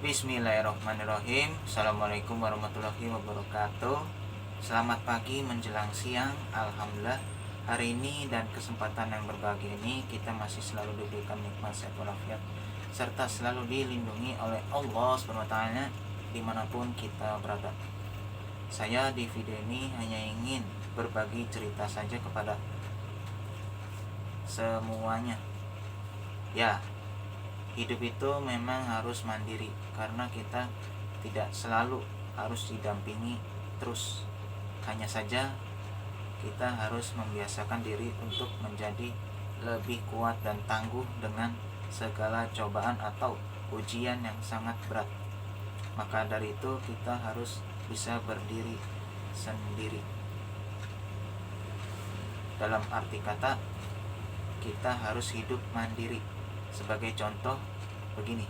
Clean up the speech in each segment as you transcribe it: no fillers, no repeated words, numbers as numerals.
Bismillahirrahmanirrahim. Assalamualaikum warahmatullahi wabarakatuh. Selamat pagi menjelang siang. Alhamdulillah, hari ini dan kesempatan yang berbahagia ini kita masih selalu diberikan nikmat sehat walafiat serta selalu dilindungi oleh Allah SWT dimanapun kita berada. Saya di video ini hanya ingin berbagi cerita saja kepada semuanya. Ya, hidup itu memang harus mandiri karena kita tidak selalu harus didampingi terus. Hanya saja kita harus membiasakan diri untuk menjadi lebih kuat dan tangguh dengan segala cobaan atau ujian yang sangat berat. Maka dari itu kita harus bisa berdiri sendiri. Dalam arti kata, kita harus hidup mandiri. Sebagai contoh begini,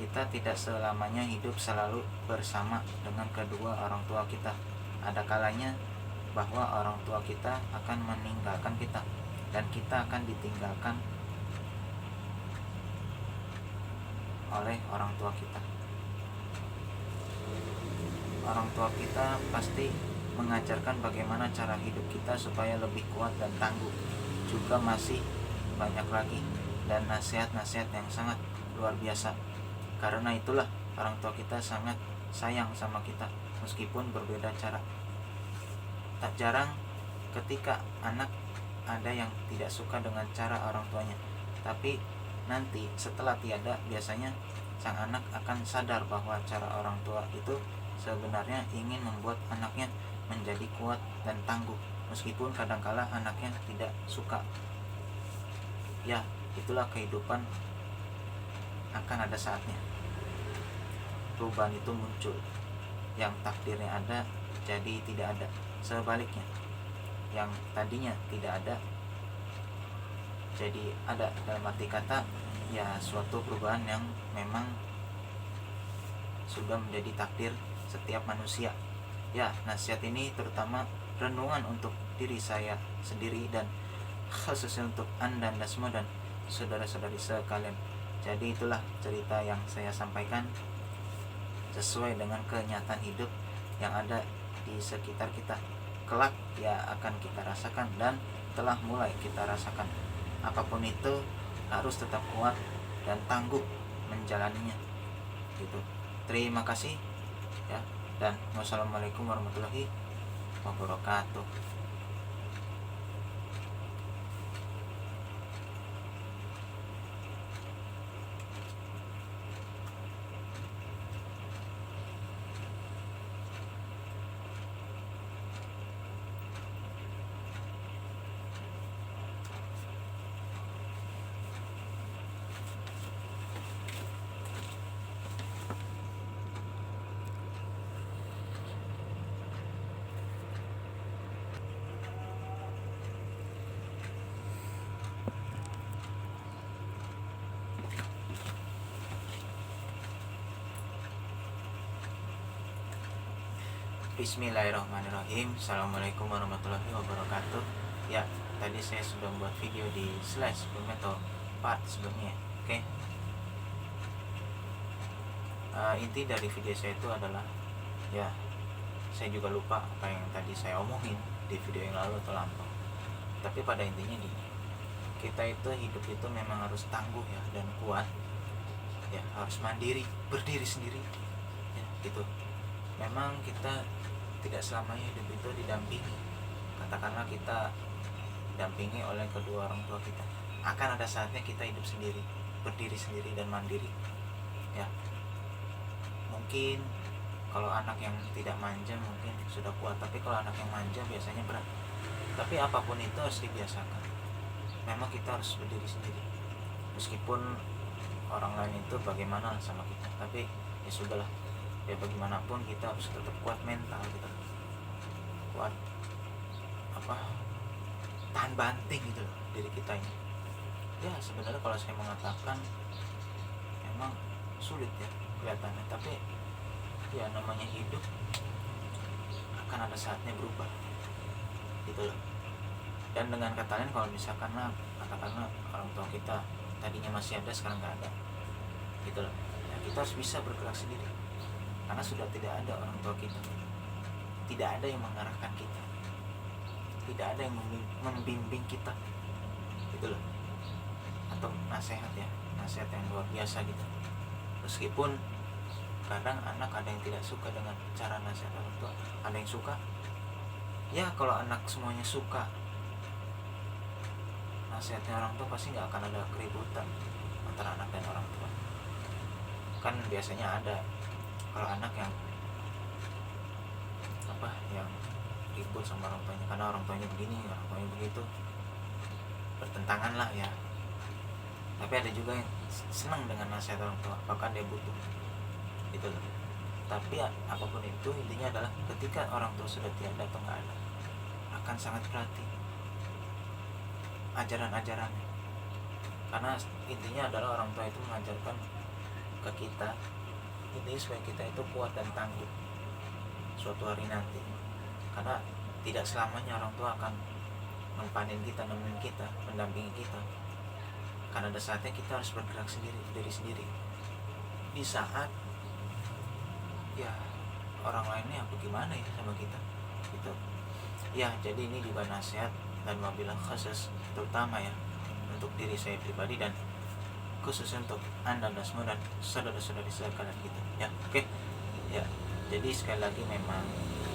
kita tidak selamanya hidup selalu bersama dengan kedua orang tua kita. Ada kalanya bahwa orang tua kita akan meninggalkan kita dan kita akan ditinggalkan oleh orang tua kita. Orang tua kita pasti mengajarkan bagaimana cara hidup kita supaya lebih kuat dan tangguh. Juga masih banyak lagi dan nasihat-nasihat yang sangat luar biasa. Karena itulah orang tua kita sangat sayang sama kita meskipun berbeda cara. Tak jarang ketika anak ada yang tidak suka dengan cara orang tuanya, tapi nanti setelah tiada biasanya sang anak akan sadar bahwa cara orang tua itu sebenarnya ingin membuat anaknya menjadi kuat dan tangguh meskipun kadangkala anaknya tidak suka. Ya, itulah kehidupan, akan ada saatnya perubahan itu muncul. Yang takdirnya ada jadi tidak ada. Sebaliknya, yang tadinya tidak ada jadi ada. Dalam arti kata, ya suatu perubahan yang memang sudah menjadi takdir setiap manusia. Ya, nasihat ini terutama renungan untuk diri saya sendiri dan khususnya untuk Anda semua dan saudara-saudari sekalian. Jadi itulah cerita yang saya sampaikan sesuai dengan kenyataan hidup yang ada di sekitar kita. Kelak ya akan kita rasakan dan telah mulai kita rasakan. Apapun itu harus tetap kuat dan tangguh menjalaninya. Gitu. Terima kasih ya, dan wassalamualaikum warahmatullahi wabarakatuh. Bismillahirrahmanirrahim. Assalamualaikum warahmatullahi wabarakatuh. Ya, tadi saya sudah membuat video di slide sebelumnya atau part sebelumnya. Oke. Inti dari video saya itu adalah, ya, saya juga lupa apa yang tadi saya omongin di video yang lalu atau lampau. Tapi pada intinya gini, kita itu hidup itu memang harus tangguh ya dan kuat. Ya, harus mandiri, berdiri sendiri. Ya, gitu. Memang kita tidak selamanya hidup itu didampingi. Katakanlah kita didampingi oleh kedua orang tua kita. Akan ada saatnya kita hidup sendiri, berdiri sendiri dan mandiri. Ya, mungkin kalau anak yang tidak manja mungkin sudah kuat, tapi kalau anak yang manja biasanya berat. Tapi apapun itu harus dibiasakan. Memang kita harus berdiri sendiri. Meskipun orang lain itu bagaimana sama kita, tapi ya sudahlah. Ya bagaimanapun kita harus tetap kuat mental, kita kuat tahan banting gitu loh diri kita ini. Ya sebenarnya kalau saya mengatakan emang sulit ya kelihatannya, tapi ya namanya hidup akan ada saatnya berubah gitu loh. Dan dengan kata lain, kalau misalkan katakanlah orang tua kita tadinya masih ada sekarang nggak ada gitu loh ya, kita harus bisa bergerak sendiri, karena sudah tidak ada orang tua kita, tidak ada yang mengarahkan kita, tidak ada yang membimbing kita, gitu loh. Atau nasihat ya, nasihat yang luar biasa gitu. Meskipun kadang anak ada yang tidak suka dengan cara nasihat orang tua, ada yang suka. Ya kalau anak semuanya suka nasihatnya orang tua, pasti nggak akan ada keributan antara anak dan orang tua. Kan biasanya ada kalau anak yang yang ribut sama orang tuanya karena orang tuanya begini, orang tuanya begitu, bertentangan lah ya. Tapi ada juga yang senang dengan nasihat orang tua, bahkan dia butuh gitu loh. Tapi apapun itu, intinya adalah ketika orang tua sudah tiada atau nggak ada, akan sangat berarti ajaran-ajarannya, karena intinya adalah orang tua itu mengajarkan ke kita ini supaya kita itu kuat dan tangguh suatu hari nanti. Karena tidak selamanya orang tua akan mempanin kita, nemenin kita, mendampingi kita. Karena ada saatnya kita harus bergerak sendiri, diri sendiri. Di saat ya orang lainnya apa gimana ya sama kita gitu. Ya jadi ini juga nasihat dan wabilah khusus, terutama ya untuk diri saya pribadi dan khusus untuk anda dan semua dan saudara-saudari sekalian gitu ya. Oke. Ya jadi sekali lagi memang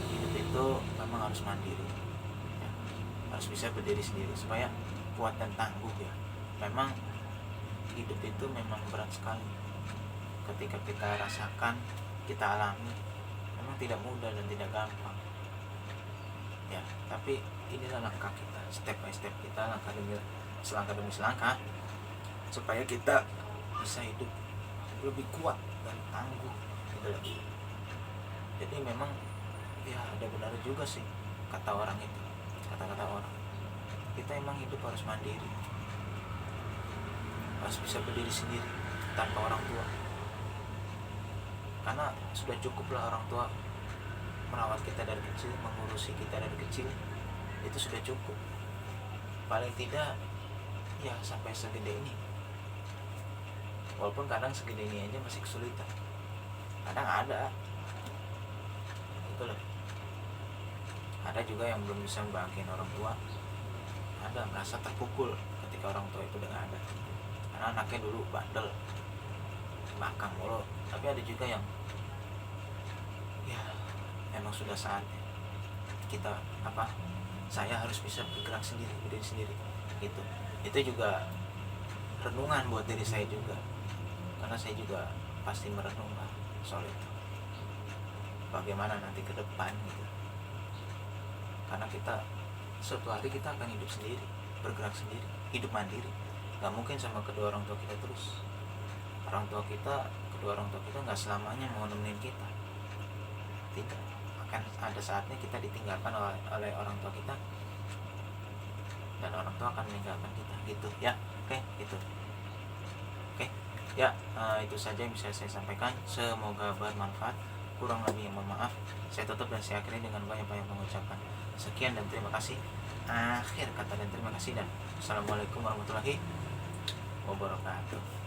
hidup itu memang harus mandiri ya. Harus bisa berdiri sendiri supaya kuat dan tangguh ya. Memang hidup itu memang berat sekali ketika kita rasakan, kita alami, memang tidak mudah dan tidak gampang ya. Tapi inilah langkah kita, step by step kita, langkah demi selangkah demi selangkah, supaya kita bisa hidup lebih kuat dan tangguh gitu loh. Jadi memang ya ada benar juga sih kata orang itu, kata-kata orang, kita emang hidup harus mandiri, harus bisa berdiri sendiri tanpa orang tua. Karena sudah cukuplah orang tua merawat kita dari kecil, mengurusi kita dari kecil, itu sudah cukup. Paling tidak ya sampai segede ini. Walaupun kadang segede ini aja masih kesulitan, kadang ada itu loh. Ada juga yang belum bisa membahagiain orang tua, ada merasa terpukul ketika orang tua itu udah gak ada, karena anaknya dulu bandel, bakang mulu. Tapi ada juga yang ya emang sudah saatnya kita saya harus bisa bergerak sendiri, berdiri sendiri gitu. Itu juga renungan buat diri saya juga, karena saya juga pasti merenung lah soal itu, bagaimana nanti ke depan gitu. Karena kita suatu hari kita akan hidup sendiri, bergerak sendiri, hidup mandiri. Gak mungkin sama kedua orang tua kita terus. Kedua orang tua kita gak selamanya mau nemenin kita, tidak. Akan ada saatnya kita ditinggalkan oleh orang tua kita, dan orang tua akan meninggalkan kita gitu ya. Oke gitu. Oke ya, itu saja yang bisa saya sampaikan. Semoga bermanfaat. Kurang lebih yang mohon maaf. Saya tutup dan saya akhiri dengan banyak-banyak mengucapkan sekian dan terima kasih. Akhir kata dan terima kasih, dan assalamualaikum warahmatullahi wabarakatuh.